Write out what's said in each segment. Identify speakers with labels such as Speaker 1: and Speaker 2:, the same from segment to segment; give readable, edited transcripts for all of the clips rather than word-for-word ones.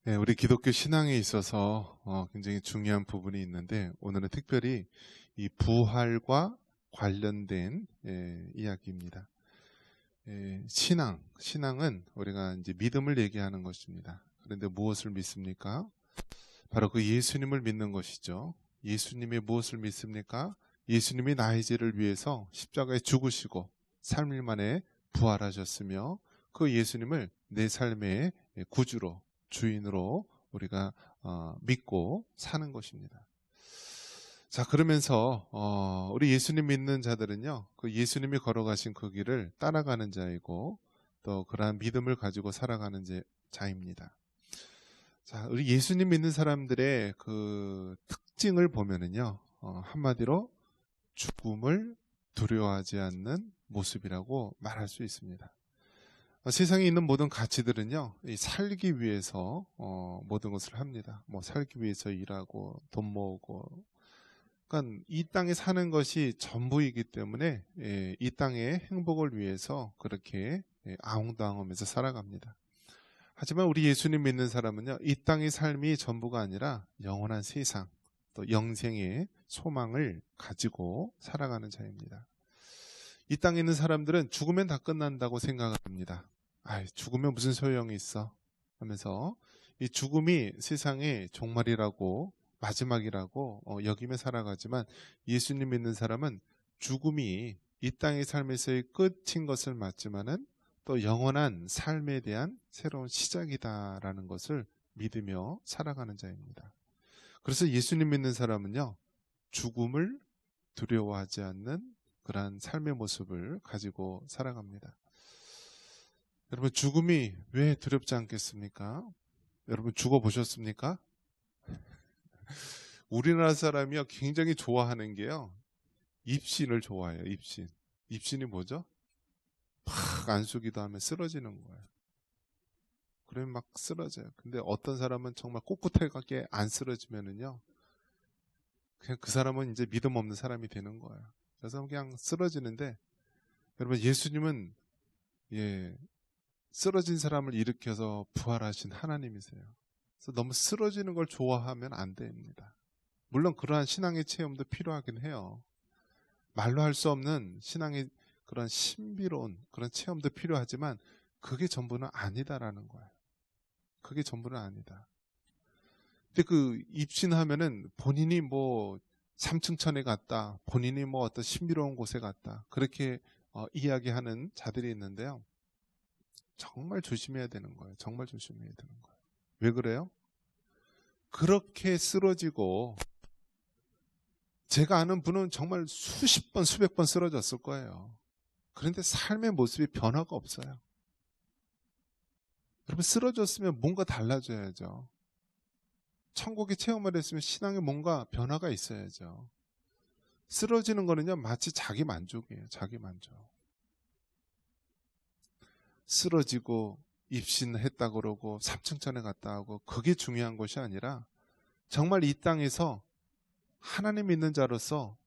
Speaker 1: 네, 우리 기독교 신앙에 있어서 굉장히 중요한 부분이 있는데 오늘은 특별히 이 부활과 관련된 이야기입니다. 신앙은 우리가 이제 믿음을 얘기하는 것입니다. 그런데 무엇을 믿습니까? 바로 그 예수님을 믿는 것이죠. 예수님이 무엇을 믿습니까? 예수님이 나의 죄를 위해서 십자가에 죽으시고 3일 만에 부활하셨으며 그 예수님을 내 삶의 구주로 주인으로 우리가 믿고 사는 것입니다. 자, 그러면서 우리 예수님 믿는 자들은요, 그 예수님이 걸어가신 그 길을 따라가는 자이고 또 그러한 믿음을 가지고 살아가는 자입니다. 자, 우리 예수님 믿는 사람들의 그 특징을 보면은요, 한마디로 죽음을 두려워하지 않는 모습이라고 말할 수 있습니다. 세상에 있는 모든 가치들은요, 이 살기 위해서 모든 것을 합니다. 뭐 살기 위해서 일하고 돈 모으고, 그러니까 이 땅에 사는 것이 전부이기 때문에 이 땅의 행복을 위해서 그렇게 아웅다웅하면서 살아갑니다. 하지만 우리 예수님 믿는 사람은요, 이 땅의 삶이 전부가 아니라 영원한 세상, 또 영생의 소망을 가지고 살아가는 자입니다. 이 땅에 있는 사람들은 죽으면 다 끝난다고 생각을 합니다. 죽으면 무슨 소용이 있어? 하면서 이 죽음이 세상의 종말이라고 마지막이라고 여기며 살아가지만 예수님 믿는 사람은 죽음이 이 땅의 삶에서의 끝인 것을 맞지만은 또 영원한 삶에 대한 새로운 시작이다라는 것을 믿으며 살아가는 자입니다. 그래서 예수님 믿는 사람은요, 죽음을 두려워하지 않는 그러한 삶의 모습을 가지고 살아갑니다. 여러분, 죽음이 왜 두렵지 않겠습니까? 여러분, 죽어보셨습니까? 우리나라 사람이요, 굉장히 좋아하는 게요, 입신을 좋아해요. 입신이 뭐죠? 팍 안수기도 하면 쓰러지는 거예요. 그러면 막 쓰러져요. 근데 어떤 사람은 정말 꼿꼿하게 안 쓰러지면은요, 그냥 그 사람은 이제 믿음 없는 사람이 되는 거예요. 그래서 그냥 쓰러지는데, 여러분, 예수님은 쓰러진 사람을 일으켜서 부활하신 하나님이세요. 그래서 너무 쓰러지는 걸 좋아하면 안 됩니다. 물론 그러한 신앙의 체험도 필요하긴 해요. 말로 할 수 없는 신앙의 그런 신비로운 그런 체험도 필요하지만 그게 전부는 아니다라는 거예요. 그게 전부는 아니다. 근데 그 입신하면은 본인이 뭐 삼층천에 갔다, 본인이 뭐 어떤 신비로운 곳에 갔다, 그렇게 이야기하는 자들이 있는데요. 정말 조심해야 되는 거예요. 정말 조심해야 되는 거예요. 왜 그래요? 그렇게 쓰러지고, 제가 아는 분은 정말 수십 번, 수백 번 쓰러졌을 거예요. 그런데 삶의 모습이 변화가 없어요. 여러분, 쓰러졌으면 뭔가 달라져야죠. 천국의 체험을 했으면 신앙에 뭔가 변화가 있어야죠. 쓰러지는 거는요, 마치 자기 만족이에요. 자기 만족. 쓰러지고 입신했다 그러고 삼층천에 갔다 하고 그게 중요한 것이 아니라 정말 이 땅에서 하나님 믿는 자로서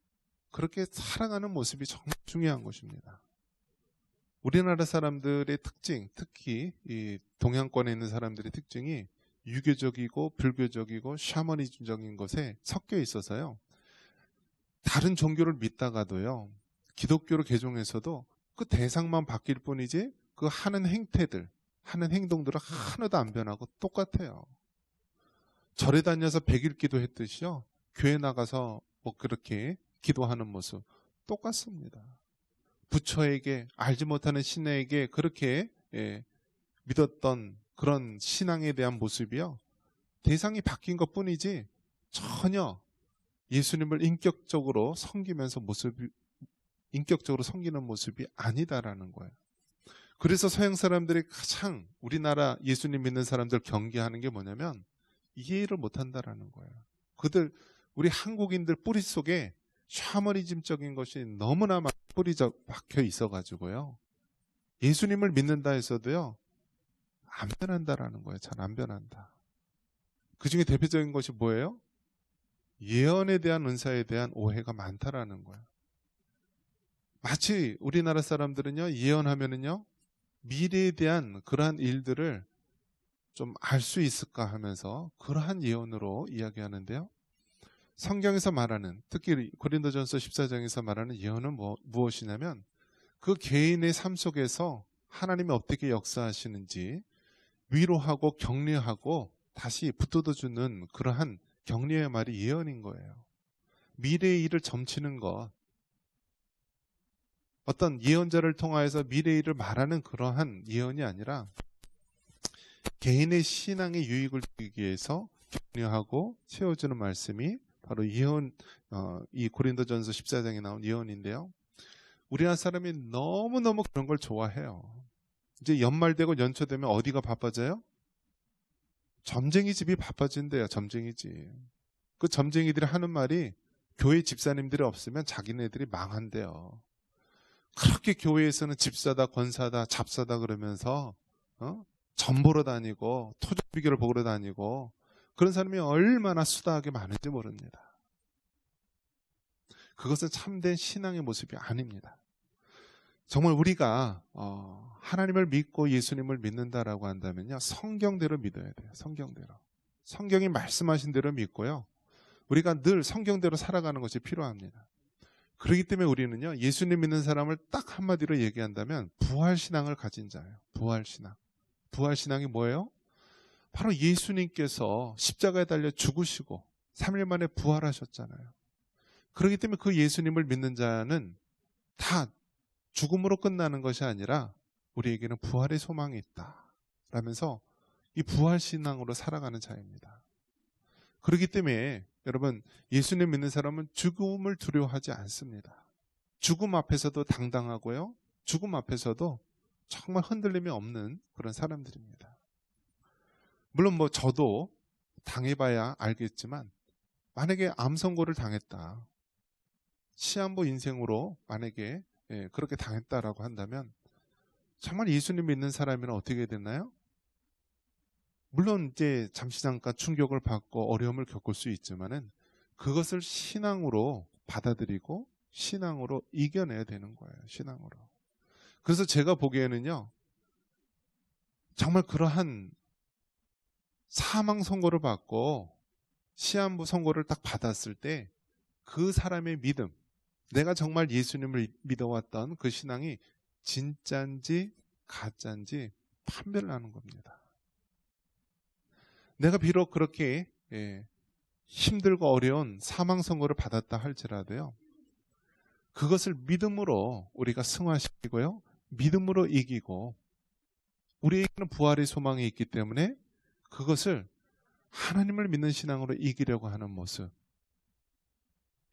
Speaker 1: 그렇게 살아가는 모습이 정말 중요한 것입니다. 우리나라 사람들의 특징, 특히 이 동양권에 있는 사람들의 특징이 유교적이고 불교적이고 샤머니즘적인 것에 섞여 있어서요. 다른 종교를 믿다가도요, 기독교로 개종해서도 그 대상만 바뀔 뿐이지 그 하는 행태들, 하는 행동들은 하나도 안 변하고 똑같아요. 절에 다녀서 100일 기도했듯이요, 교회 나가서 뭐 그렇게 기도하는 모습 똑같습니다. 부처에게, 알지 못하는 신에게 그렇게 믿었던 그런 신앙에 대한 모습이요, 대상이 바뀐 것 뿐이지 전혀 예수님을 인격적으로 섬기는 모습이 아니다라는 거예요. 그래서 서양 사람들이 가장 우리나라 예수님 믿는 사람들 경계하는 게 뭐냐면 이해를 못한다라는 거예요. 우리 한국인들 뿌리 속에 샤머니즘적인 것이 너무나 많이 박혀 있어가지고요, 예수님을 믿는다 해서도요, 안 변한다라는 거예요. 잘 안 변한다. 그 중에 대표적인 것이 뭐예요? 예언에 대한 은사에 대한 오해가 많다라는 거예요. 마치 우리나라 사람들은요, 예언하면은요, 미래에 대한 그러한 일들을 좀 알 수 있을까 하면서 그러한 예언으로 이야기하는데요. 성경에서 말하는, 특히 고린도전서 14장에서 말하는 예언은 무엇이냐면 그 개인의 삶 속에서 하나님이 어떻게 역사하시는지 위로하고 격려하고 다시 붙들어주는 그러한 격려의 말이 예언인 거예요. 미래의 일을 점치는 것, 어떤 예언자를 통하여서 미래의 일을 말하는 그러한 예언이 아니라 개인의 신앙의 유익을 주기 위해서 격려하고 채워주는 말씀이 바로 예언, 이 고린도전서 14장에 나온 예언인데요. 우리나라 사람이 너무너무 그런 걸 좋아해요. 이제 연말 되고 연초 되면 어디가 바빠져요? 점쟁이 집이 바빠진대요. 점쟁이 집. 그 점쟁이들이 하는 말이 교회 집사님들이 없으면 자기네들이 망한대요. 그렇게 교회에서는 집사다, 권사다, 잡사다 그러면서 점 보러 다니고 토종 비결을 보러 다니고 그런 사람이 얼마나 수다하게 많은지 모릅니다. 그것은 참된 신앙의 모습이 아닙니다. 정말 우리가 하나님을 믿고 예수님을 믿는다라고 한다면요, 성경대로 믿어야 돼요. 성경대로. 성경이 말씀하신 대로 믿고요, 우리가 늘 성경대로 살아가는 것이 필요합니다. 그렇기 때문에 우리는요, 예수님 믿는 사람을 딱 한마디로 얘기한다면 부활신앙을 가진 자예요. 부활신앙. 부활신앙이 뭐예요? 바로 예수님께서 십자가에 달려 죽으시고 3일 만에 부활하셨잖아요. 그렇기 때문에 그 예수님을 믿는 자는 다 죽음으로 끝나는 것이 아니라 우리에게는 부활의 소망이 있다 라면서 이 부활신앙으로 살아가는 자입니다. 그렇기 때문에 여러분, 예수님 믿는 사람은 죽음을 두려워하지 않습니다. 죽음 앞에서도 당당하고요, 죽음 앞에서도 정말 흔들림이 없는 그런 사람들입니다. 물론 저도 당해봐야 알겠지만 만약에 암 선고를 당했다, 시한부 인생으로 만약에 그렇게 당했다라고 한다면 정말 예수님 믿는 사람이면 어떻게 되나요? 물론 이제 잠시 잠깐 충격을 받고 어려움을 겪을 수 있지만은 그것을 신앙으로 받아들이고 신앙으로 이겨내야 되는 거예요. 신앙으로. 그래서 제가 보기에는요, 정말 그러한 사망 선고를 받고 시한부 선고를 딱 받았을 때 그 사람의 믿음, 내가 정말 예수님을 믿어왔던 그 신앙이 진짜인지 가짜인지 판별을 하는 겁니다. 내가 비록 그렇게 힘들고 어려운 사망 선고를 받았다 할지라도요, 그것을 믿음으로 우리가 승화시키고요, 믿음으로 이기고 우리에게는 부활의 소망이 있기 때문에 그것을 하나님을 믿는 신앙으로 이기려고 하는 모습,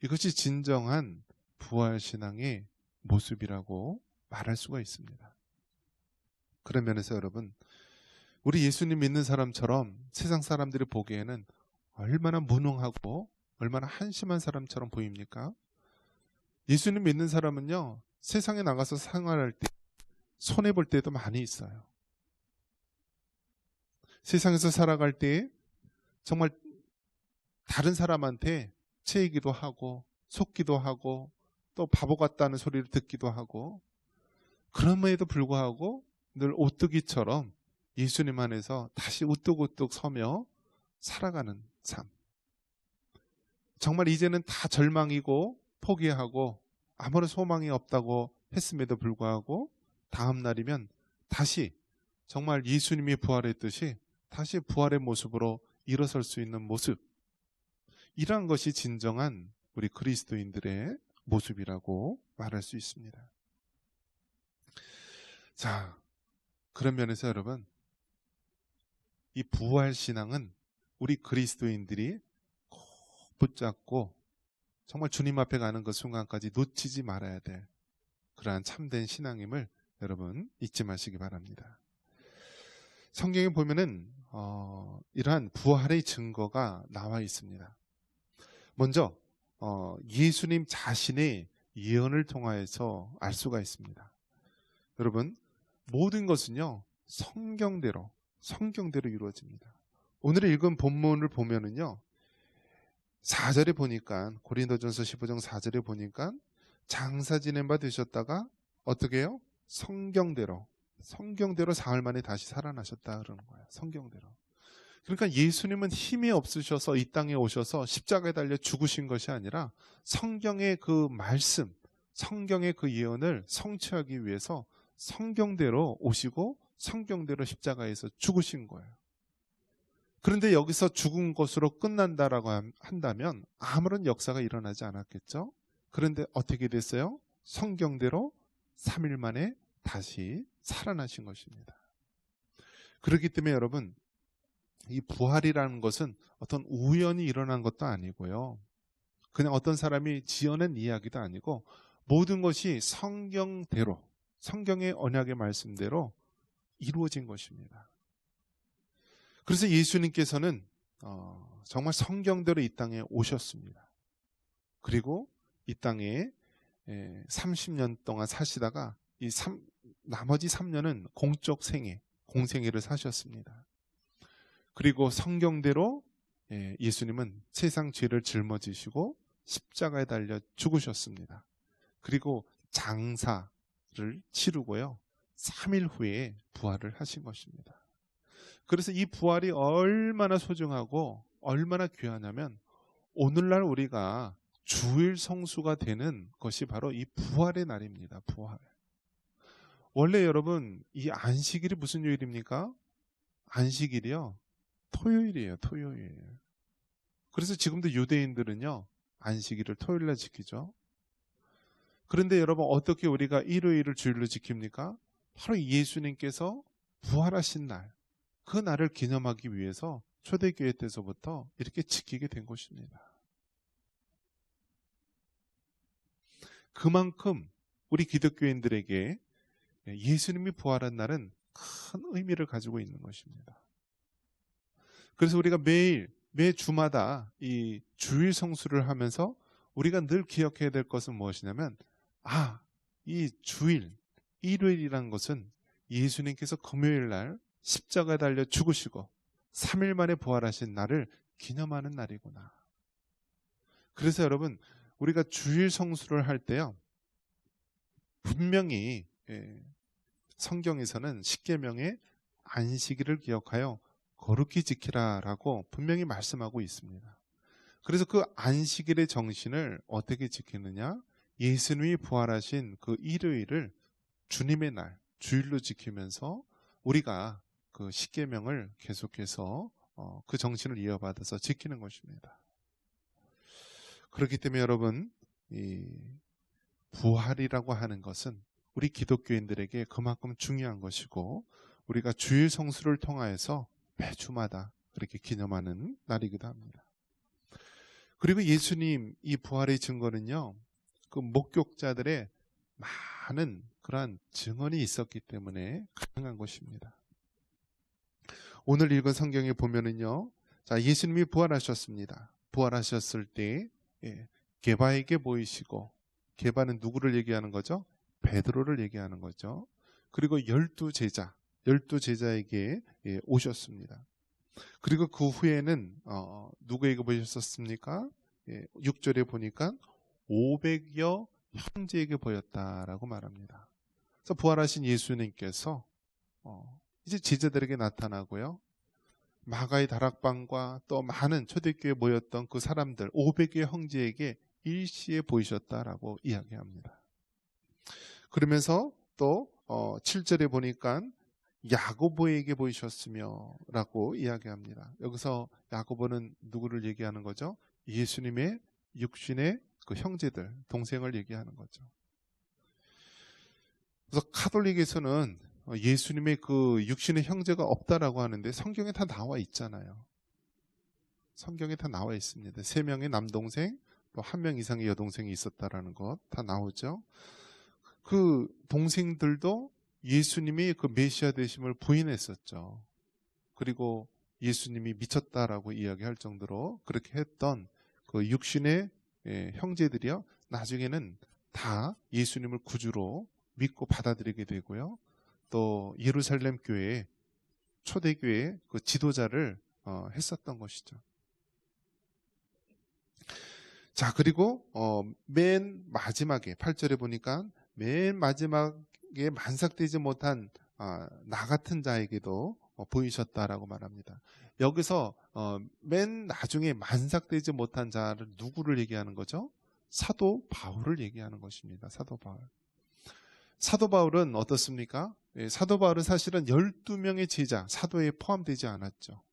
Speaker 1: 이것이 진정한 부활신앙의 모습이라고 말할 수가 있습니다. 그런 면에서 여러분, 우리 예수님 믿는 사람처럼 세상 사람들이 보기에는 얼마나 무능하고 얼마나 한심한 사람처럼 보입니까? 예수님 믿는 사람은요, 세상에 나가서 생활할 때 손해볼 때도 많이 있어요. 세상에서 살아갈 때 정말 다른 사람한테 채이기도 하고 속기도 하고 또 바보 같다는 소리를 듣기도 하고, 그럼에도 불구하고 늘 오뚜기처럼 예수님 안에서 다시 우뚝우뚝 서며 살아가는 삶. 정말 이제는 다 절망이고 포기하고 아무런 소망이 없다고 했음에도 불구하고 다음 날이면 다시 정말 예수님이 부활했듯이 다시 부활의 모습으로 일어설 수 있는 모습, 이러한 것이 진정한 우리 그리스도인들의 모습이라고 말할 수 있습니다. 자, 그런 면에서 여러분, 이 부활신앙은 우리 그리스도인들이 꼭 붙잡고 정말 주님 앞에 가는 그 순간까지 놓치지 말아야 될 그러한 참된 신앙임을 여러분 잊지 마시기 바랍니다. 성경에 보면은 이러한 부활의 증거가 나와 있습니다. 먼저 예수님 자신의 예언을 통하여서 알 수가 있습니다. 여러분, 모든 것은요, 성경대로 이루어집니다. 오늘 읽은 본문을 보면은요, 4절에 보니까, 고린도전서 15장 4절에 보니까 장사 지낸 바 되셨다가 어떻게 해요? 성경대로 성경대로 사흘 만에 다시 살아나셨다 그러는 거예요. 성경대로. 그러니까 예수님은 힘이 없으셔서 이 땅에 오셔서 십자가에 달려 죽으신 것이 아니라 성경의 그 말씀, 성경의 그 예언을 성취하기 위해서 성경대로 오시고 성경대로 십자가에서 죽으신 거예요. 그런데 여기서 죽은 것으로 끝난다라고 한다면 아무런 역사가 일어나지 않았겠죠. 그런데 어떻게 됐어요? 성경대로 3일 만에 다시 살아나신 것입니다. 그렇기 때문에 여러분, 이 부활이라는 것은 어떤 우연히 일어난 것도 아니고요. 그냥 어떤 사람이 지어낸 이야기도 아니고 모든 것이 성경대로, 성경의 언약의 말씀대로 이루어진 것입니다. 그래서 예수님께서는 정말 성경대로 이 땅에 오셨습니다. 그리고 이 땅에 30년 동안 사시다가 나머지 3년은 공적 생애, 공생애를 사셨습니다. 그리고 성경대로 예수님은 세상 죄를 짊어지시고 십자가에 달려 죽으셨습니다. 그리고 장사를 치르고요. 3일 후에 부활을 하신 것입니다. 그래서 이 부활이 얼마나 소중하고 얼마나 귀하냐면 오늘날 우리가 주일 성수가 되는 것이 바로 이 부활의 날입니다. 부활. 원래 여러분 이 안식일이 무슨 요일입니까? 안식일이요. 토요일이에요. 토요일. 그래서 지금도 유대인들은요. 안식일을 토요일날 지키죠. 그런데 여러분 어떻게 우리가 일요일을 주일로 지킵니까? 바로 예수님께서 부활하신 날, 그 날을 기념하기 위해서 초대교회 때서부터 이렇게 지키게 된 것입니다. 그만큼 우리 기독교인들에게 예수님이 부활한 날은 큰 의미를 가지고 있는 것입니다. 그래서 우리가 매 주마다 이 주일 성수를 하면서 우리가 늘 기억해야 될 것은 무엇이냐면 이 주일, 일요일이라는 것은 예수님께서 금요일 날 십자가에 달려 죽으시고 3일 만에 부활하신 날을 기념하는 날이구나. 그래서 여러분 우리가 주일 성수를 할 때요. 분명히 성경에서는 십계명에 안식일을 기억하여 거룩히 지키라라고 분명히 말씀하고 있습니다. 그래서 그 안식일의 정신을 어떻게 지키느냐? 예수님이 부활하신 그 일요일을 주님의 날, 주일로 지키면서 우리가 그 십계명을 계속해서 그 정신을 이어받아서 지키는 것입니다. 그렇기 때문에 여러분, 이 부활이라고 하는 것은 우리 기독교인들에게 그만큼 중요한 것이고 우리가 주일 성수를 통하여서 매주마다 그렇게 기념하는 날이기도 합니다. 그리고 예수님 이 부활의 증거는요, 그 목격자들의 많은 그러한 증언이 있었기 때문에 가능한 것입니다. 오늘 읽은 성경에 보면은요, 자, 예수님이 부활하셨습니다. 부활하셨을 때 게바에게 보이시고, 게바는 누구를 얘기하는 거죠? 베드로를 얘기하는 거죠. 그리고 12제자에게 오셨습니다. 그리고 그 후에는 누구에게 보셨습니까? 6절에 보니까 500여 형제에게 보였다라고 말합니다. 그래서 부활하신 예수님께서 이제 제자들에게 나타나고요. 마가의 다락방과 또 많은 초대교회에 모였던 그 사람들 500여 형제에게 일시에 보이셨다라고 이야기합니다. 그러면서 또 7절에 보니까 야고보에게 보이셨으며 라고 이야기합니다. 여기서 야고보는 누구를 얘기하는 거죠? 예수님의 육신의 그 형제들, 동생을 얘기하는 거죠. 그래서 카톨릭에서는 예수님의 그 육신의 형제가 없다라고 하는데 성경에 다 나와 있잖아요. 성경에 다 나와 있습니다. 3명의 남동생, 또 1명 이상의 여동생이 있었다라는 것 다 나오죠. 그 동생들도 예수님이 그 메시아 되심을 부인했었죠. 그리고 예수님이 미쳤다라고 이야기할 정도로 그렇게 했던 그 육신의 형제들이요. 나중에는 다 예수님을 구주로 믿고 받아들이게 되고요. 또 예루살렘 교회, 초대교회 그 지도자를 했었던 것이죠. 자, 그리고 맨 마지막에 8절에 보니까 맨 마지막에 만삭되지 못한 나 같은 자에게도 보이셨다라고 말합니다. 여기서 맨 나중에 만삭되지 못한 자를 누구를 얘기하는 거죠? 사도 바울을 얘기하는 것입니다. 사도 바울. 사도 바울은 어떻습니까? 사도 바울은 사실은 12명의 제자, 사도에 포함되지 않았죠.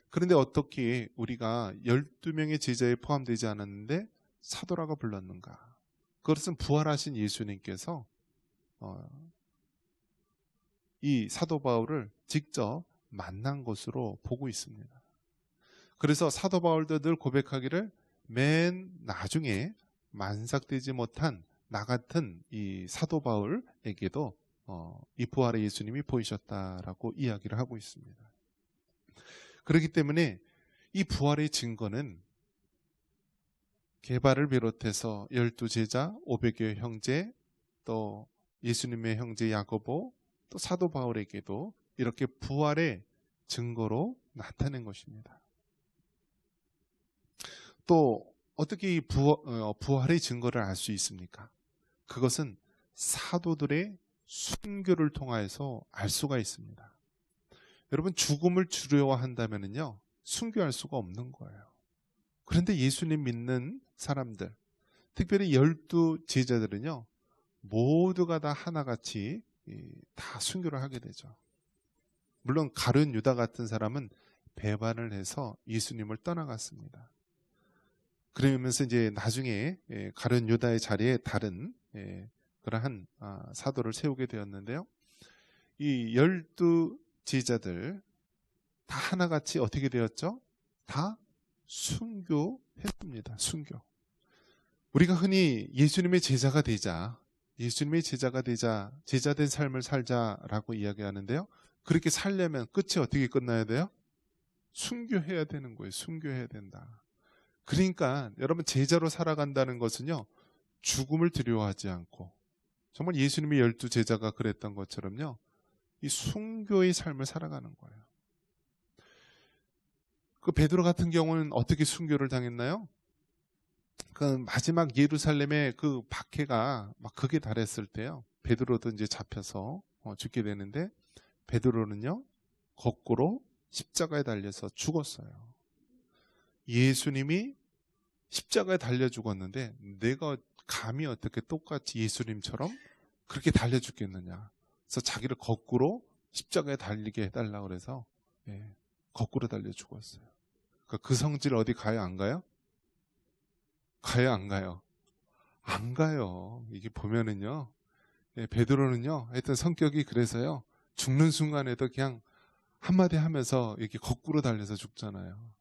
Speaker 1: 그런데 어떻게 우리가 12명의 제자에 포함되지 않았는데 사도라고 불렀는가? 그것은 부활하신 예수님께서 이 사도 바울을 직접 만난 것으로 보고 있습니다. 그래서 사도 바울도 늘 고백하기를 맨 나중에 만삭되지 못한 나 같은 이 사도 바울에게도 이 부활의 예수님이 보이셨다라고 이야기를 하고 있습니다. 그렇기 때문에 이 부활의 증거는 게바를 비롯해서 12제자, 500여 형제, 또 예수님의 형제 야고보, 또 사도 바울에게도 이렇게 부활의 증거로 나타낸 것입니다. 또 어떻게 이 부활의 증거를 알 수 있습니까? 그것은 사도들의 순교를 통하여서 알 수가 있습니다. 여러분, 죽음을 두려워한다면요 순교할 수가 없는 거예요. 그런데 예수님 믿는 사람들, 특별히 12제자들은요 모두가 다 하나같이 다 순교를 하게 되죠. 물론 가룟 유다 같은 사람은 배반을 해서 예수님을 떠나갔습니다. 그러면서 이제 나중에 가룟 유다의 자리에 다른 그러한 사도를 세우게 되었는데요. 이 12제자들 다 하나같이 어떻게 되었죠? 다 순교했습니다. 순교. 우리가 흔히 예수님의 제자가 되자, 제자된 삶을 살자라고 이야기하는데요. 그렇게 살려면 끝이 어떻게 끝나야 돼요? 순교해야 되는 거예요. 순교해야 된다. 그러니까 여러분, 제자로 살아간다는 것은요 죽음을 두려워하지 않고, 정말 예수님의 12제자가 그랬던 것처럼요 이 순교의 삶을 살아가는 거예요. 그 베드로 같은 경우는 어떻게 순교를 당했나요? 그 마지막 예루살렘의 그 박해가 막 극에 달했을 때요, 베드로도 이제 잡혀서 죽게 되는데, 베드로는요 거꾸로 십자가에 달려서 죽었어요. 예수님이 십자가에 달려 죽었는데 내가 감히 어떻게 똑같이 예수님처럼 그렇게 달려 죽겠느냐. 그래서 자기를 거꾸로 십자가에 달리게 해달라고 그래서 거꾸로 달려 죽었어요. 그 성질 어디 가요? 안 가요? 가요? 안 가요? 안 가요. 이게 보면은요 베드로는요 하여튼 성격이 그래서요 죽는 순간에도 그냥 한마디 하면서 이렇게 거꾸로 달려서 죽잖아요.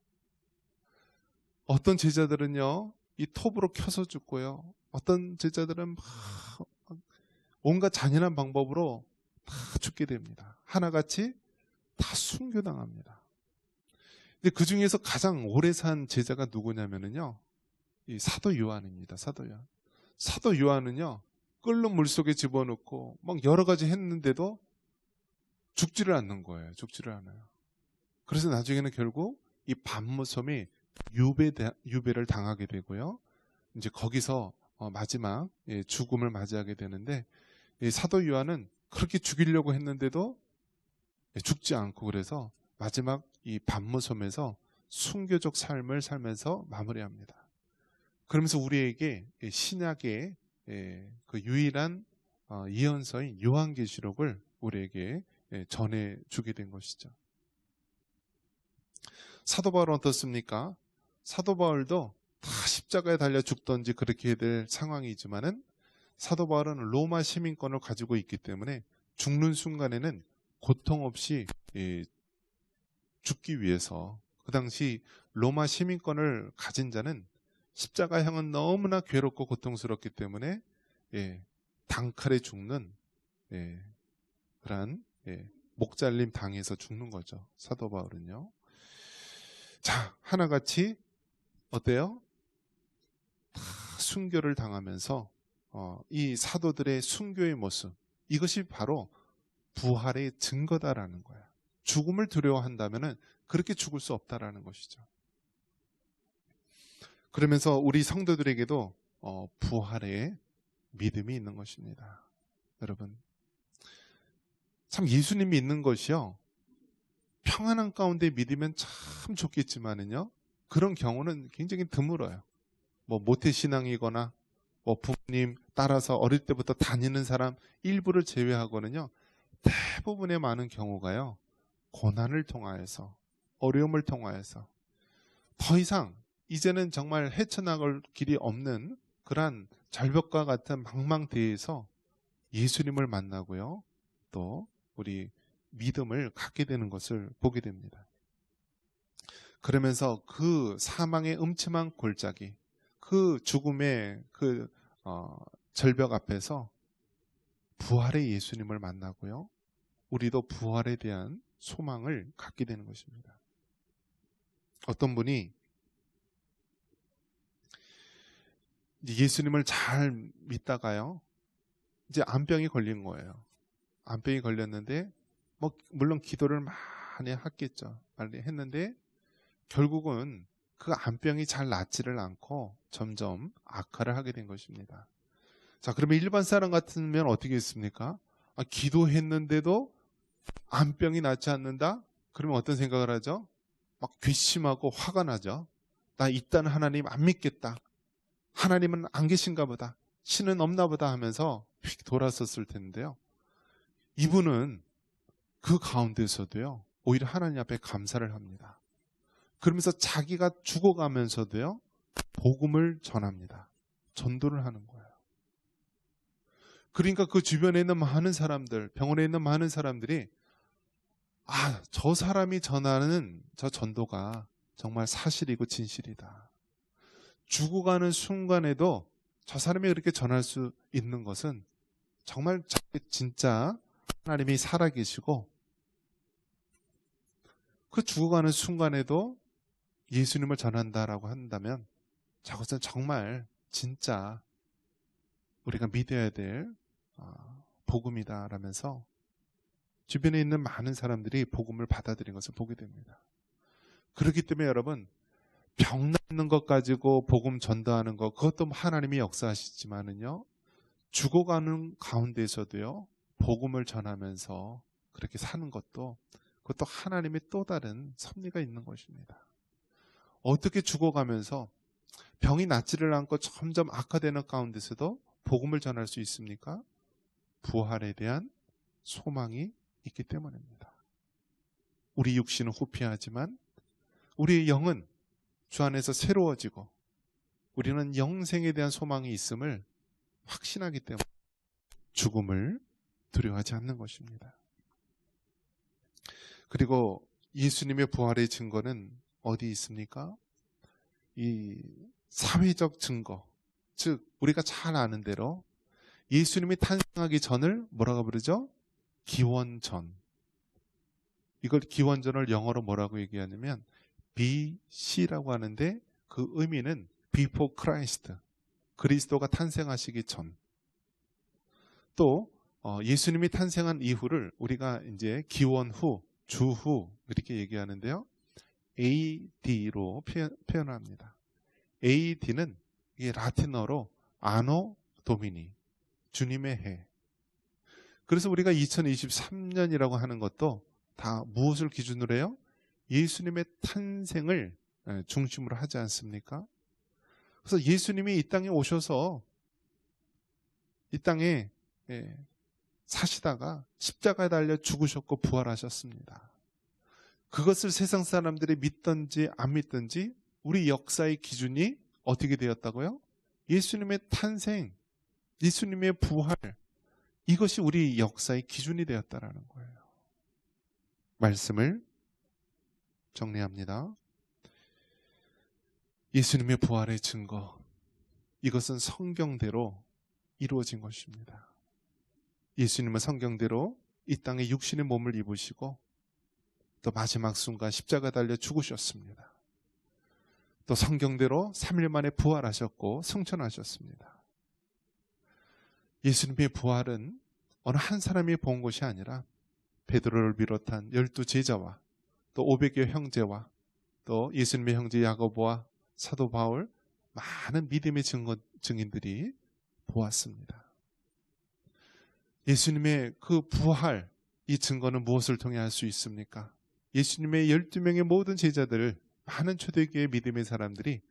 Speaker 1: 어떤 제자들은요 이 톱으로 켜서 죽고요, 어떤 제자들은 온갖 잔인한 방법으로 다 죽게 됩니다. 하나같이 다 순교당합니다. 근데 그 중에서 가장 오래 산 제자가 누구냐면요 이 사도 요한입니다. 사도 요한. 사도 요한은요 끓는 물속에 집어넣고 막 여러 가지 했는데도 죽지를 않는 거예요. 죽지를 않아요. 그래서 나중에는 결국 이 반모섬이 유배를 당하게 되고요. 이제 거기서 마지막 죽음을 맞이하게 되는데, 사도 요한은 그렇게 죽이려고 했는데도 죽지 않고, 그래서 마지막 이 반모섬에서 순교적 삶을 살면서 마무리합니다. 그러면서 우리에게 신약의 그 유일한 예언서인 요한계시록을 우리에게 전해주게 된 것이죠. 사도 바울은 어떻습니까? 사도 바울도 다 십자가에 달려 죽던지 그렇게 해야 될 상황이지만은, 사도 바울은 로마 시민권을 가지고 있기 때문에 죽는 순간에는 고통 없이 죽기 위해서, 그 당시 로마 시민권을 가진 자는 십자가형은 너무나 괴롭고 고통스럽기 때문에 단칼에 죽는 그러한 목잘림 당해서 죽는 거죠. 사도 바울은요. 자, 하나같이 어때요? 다 순교를 당하면서 이 사도들의 순교의 모습, 이것이 바로 부활의 증거다라는 거야. 죽음을 두려워한다면 그렇게 죽을 수 없다라는 것이죠. 그러면서 우리 성도들에게도 부활의 믿음이 있는 것입니다. 여러분, 참 예수님 믿는 것이요, 평안한 가운데 믿으면 참 좋겠지만은요, 그런 경우는 굉장히 드물어요. 뭐 모태신앙이거나 뭐 부모님 따라서 어릴 때부터 다니는 사람 일부를 제외하고는요, 대부분의 많은 경우가요, 고난을 통하여서, 어려움을 통하여서 더 이상 이제는 정말 헤쳐나갈 길이 없는 그러한 절벽과 같은 망망대해에서 예수님을 만나고요, 또 우리 믿음을 갖게 되는 것을 보게 됩니다. 그러면서 그 사망의 음침한 골짜기, 그 죽음의 그 절벽 앞에서 부활의 예수님을 만나고요, 우리도 부활에 대한 소망을 갖게 되는 것입니다. 어떤 분이 예수님을 잘 믿다가요, 이제 암병이 걸린 거예요. 암병이 걸렸는데 뭐 물론 기도를 많이 했겠죠. 많이 했는데 결국은 그 암병이 잘 낫지를 않고 점점 악화를 하게 된 것입니다. 자, 그러면 일반 사람 같으면 어떻게 했습니까? 기도했는데도 암병이 낫지 않는다? 그러면 어떤 생각을 하죠? 막 괘씸하고 화가 나죠. 나 이딴 하나님 안 믿겠다. 하나님은 안 계신가 보다. 신은 없나 보다 하면서 휙 돌았었을 텐데요. 이분은 그 가운데서도요, 오히려 하나님 앞에 감사를 합니다. 그러면서 자기가 죽어가면서도요, 복음을 전합니다. 전도를 하는 거예요. 그러니까 그 주변에 있는 많은 사람들, 병원에 있는 많은 사람들이 저 사람이 전하는 저 전도가 정말 사실이고 진실이다. 죽어가는 순간에도 저 사람이 그렇게 전할 수 있는 것은 정말 진짜 하나님이 살아계시고, 그 죽어가는 순간에도 예수님을 전한다라고 한다면 저것은 정말 진짜 우리가 믿어야 될 복음이다라면서 주변에 있는 많은 사람들이 복음을 받아들인 것을 보게 됩니다. 그렇기 때문에 여러분, 병 낫는 것 가지고 복음 전도하는 것, 그것도 하나님이 역사하시지만은요, 죽어가는 가운데서도요, 복음을 전하면서 그렇게 사는 것도, 그것도 하나님의 또 다른 섭리가 있는 것입니다. 어떻게 죽어가면서 병이 낫지를 않고 점점 악화되는 가운데서도 복음을 전할 수 있습니까? 부활에 대한 소망이 있기 때문입니다. 우리 육신은 후피하지만 우리의 영은 주 안에서 새로워지고, 우리는 영생에 대한 소망이 있음을 확신하기 때문에 죽음을 두려워하지 않는 것입니다. 그리고 예수님의 부활의 증거는 어디 있습니까? 이 사회적 증거, 즉 우리가 잘 아는 대로 예수님이 탄생하기 전을 뭐라고 부르죠? 기원전. 이걸 기원전을 영어로 뭐라고 얘기하냐면 BC라고 하는데, 그 의미는 Before Christ, 그리스도가 탄생하시기 전. 또 예수님이 탄생한 이후를 우리가 이제 기원 후, 주후 이렇게 얘기하는데요, AD로 표현합니다. AD는 이게 라틴어로 아노 도미니, 주님의 해. 그래서 우리가 2023년이라고 하는 것도 다 무엇을 기준으로 해요? 예수님의 탄생을 중심으로 하지 않습니까? 그래서 예수님이 이 땅에 오셔서 이 땅에 사시다가 십자가에 달려 죽으셨고 부활하셨습니다. 그것을 세상 사람들이 믿든지 안 믿든지 우리 역사의 기준이 어떻게 되었다고요? 예수님의 탄생, 예수님의 부활, 이것이 우리 역사의 기준이 되었다라는 거예요. 말씀을 정리합니다. 예수님의 부활의 증거, 이것은 성경대로 이루어진 것입니다. 예수님은 성경대로 이 땅에 육신의 몸을 입으시고 또 마지막 순간 십자가 달려 죽으셨습니다. 또 성경대로 3일 만에 부활하셨고 승천하셨습니다. 예수님의 부활은 어느 한 사람이 본 것이 아니라 베드로를 비롯한 12제자와 또 500여 형제와 또 예수님의 형제 야고보와 사도 바울, 많은 믿음의 증인들이 보았습니다. 예수님의 그 부활, 이 증거는 무엇을 통해 할 수 있습니까? 예수님의 12명의 모든 제자들, 많은 초대교회 믿음의 사람들이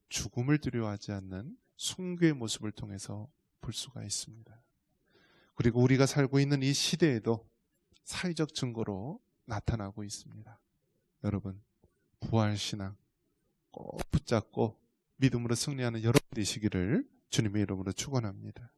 Speaker 1: 죽음을 두려워하지 않는 순교의 모습을 통해서 볼 수가 있습니다. 그리고 우리가 살고 있는 이 시대에도 사회적 증거로 나타나고 있습니다. 여러분, 부활신앙 꼭 붙잡고 믿음으로 승리하는 여러분 되시기를 주님의 이름으로 축원합니다.